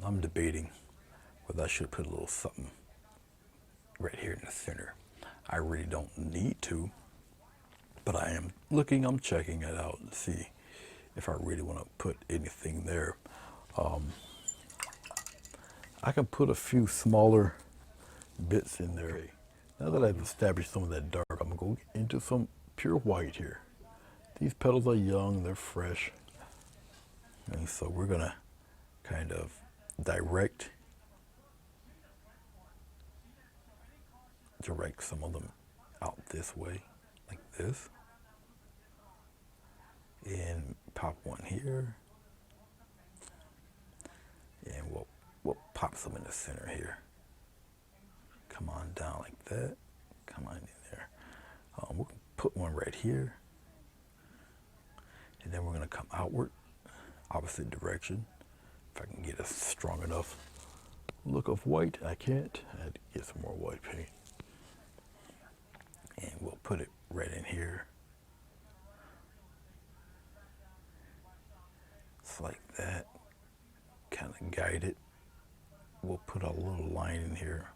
I'm debating whether I should put a little something right here in the center. I really don't need to, but I am looking, I'm checking it out to see if I really want to put anything there. I can put a few smaller bits in there. Now that I've established some of that dark, I'm going to go into some pure white here. These petals are young, they're fresh. And so we're going to kind of direct some of them out this way, like this. And pop one here. And we'll pop some in the center here. Come on down like that. Come on in there. We'll put one right here. And then we're going to come outward, opposite direction. If I can get a strong enough look of white, I can't. I had to get some more white paint. And we'll put it right in here. It's like that. Kind of guide it. We'll put a little line in here.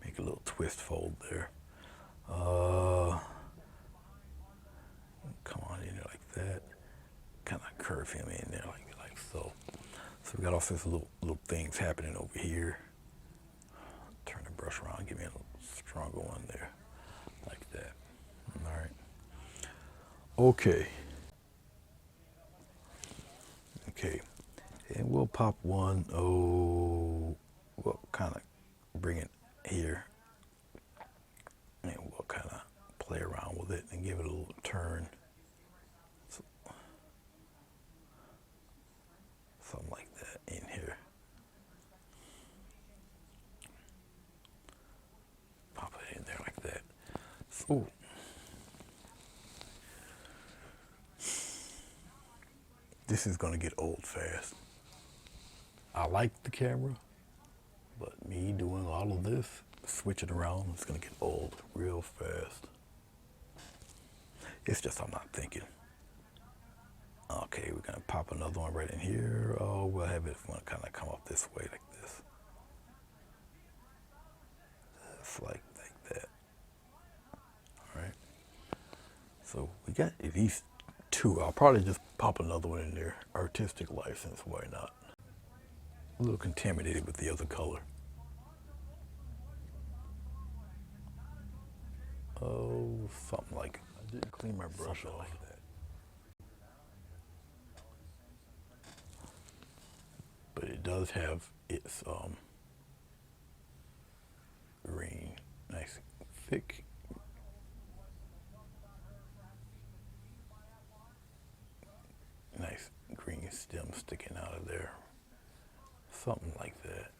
Make a little twist fold there. Come on in there like that. Kind of curve him in there like so. So we got all sorts of little things happening over here. Turn the brush around, give me a little stronger one there, like that. All right. Okay. Okay. And we'll pop one. We'll kind of bring it here, and we'll kind of play around with it and give it a little turn. Something like that in here. Pop it in there like that. So, this is going to get old fast. I like the camera, but me doing all of this, switching around, it's going to get old real fast. It's just I'm not thinking. Okay, we're going to pop another one right in here. Oh, we'll have it kind of come up this way like this. Just like that. All right. So we got at least two. I'll probably just pop another one in there. Artistic license, why not? A little contaminated with the other color. Oh, something like, I didn't clean my brush off. Like that. But it does have its green, nice, thick. Nice nice green stem sticking out of there. Something like that.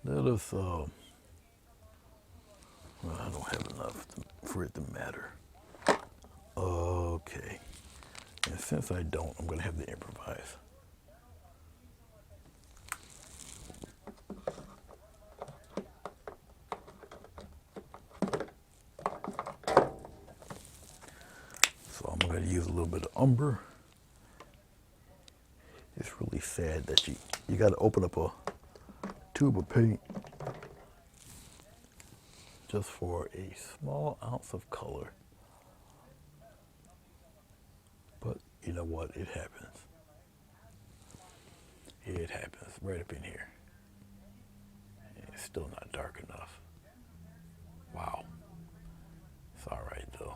Let us, well, I don't have enough for it to matter. Okay. And since I don't, I'm going to have to improvise. So I'm going to use a little bit of umber. It's really sad that you got to open up a tube of paint just for a small ounce of color. But you know what? It happens. It happens right up in here. It's still not dark enough. Wow. It's all right though.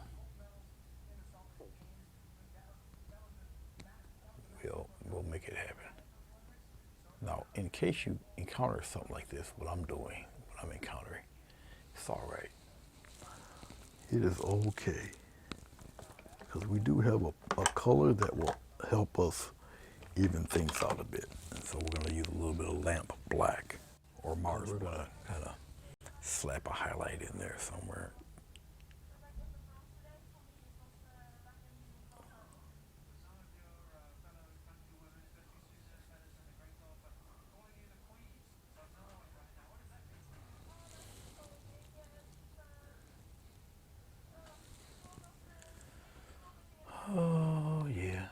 We'll make it happen. Now, in case you encounter something like this, what I'm doing, what I'm encountering, it's all right. It is okay. Because we do have a color that will help us even things out a bit. And so we're going to use a little bit of lamp black or Mars. We're going to kind of slap a highlight in there somewhere. Oh, yeah.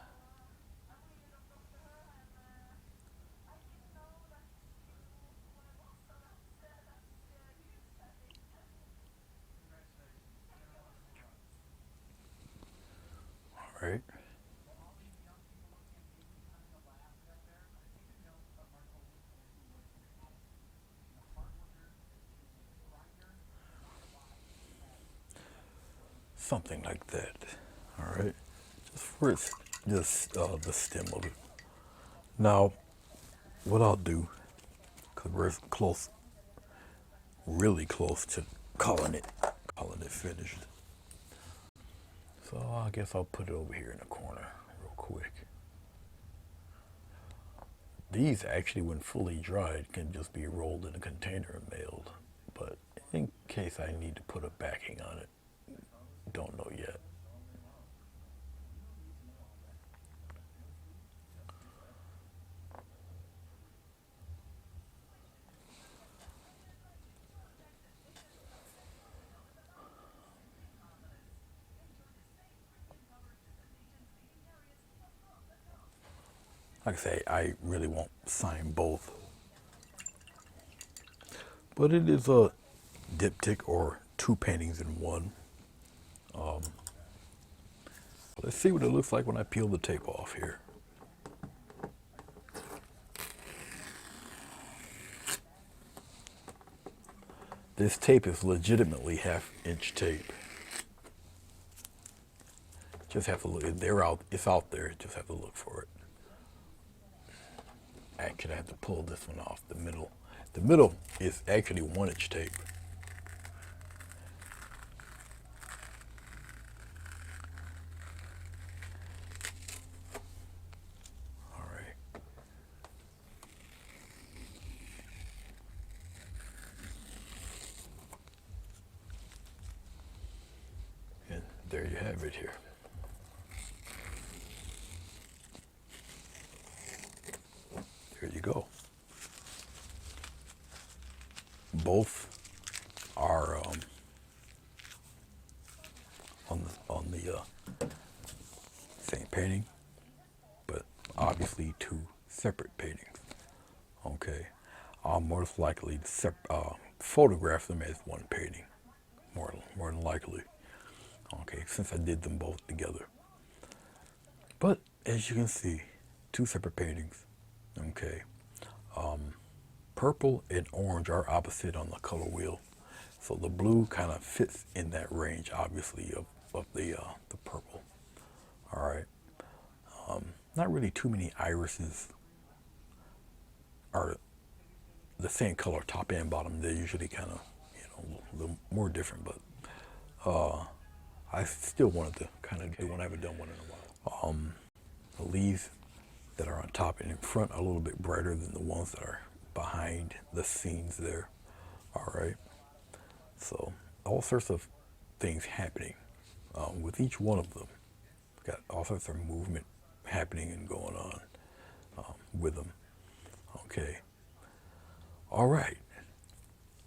All right. Something like that. All right. Just first, just the stem of it. Now, what I'll do, because we're close, really close to calling it finished. So I guess I'll put it over here in the corner real quick. These actually, when fully dried, can just be rolled in a container and mailed. But in case I need to put a backing on it, don't know yet. Like I say, I really won't sign both. But it is a diptych or two paintings in one. Let's see what it looks like when I peel the tape off here. This tape is legitimately 1/2-inch tape. Just have to look. It's out there. Just have to look for it. Actually, I have to pull this one off. The middle is actually 1-inch tape. All right. And there you have it here. There you go. Both are on the same painting, but obviously two separate paintings. Okay, I'll most likely photograph them as one painting, more than likely. Okay, since I did them both together. But as you can see, two separate paintings. Okay, purple and orange are opposite on the color wheel, so the blue kind of fits in that range, obviously, of the purple. All right. not really too many irises are the same color top and bottom. They're usually kind of, a little more different, but I still wanted to kind of do one. I haven't done one in a while. The leaves that are on top and in front are a little bit brighter than the ones that are behind the scenes there. All right. So all sorts of things happening with each one of them. Got all sorts of movement happening and going on with them. Okay. All right.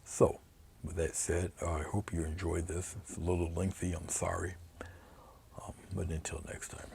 So with that said, I hope you enjoyed this. It's a little lengthy. I'm sorry. But until next time.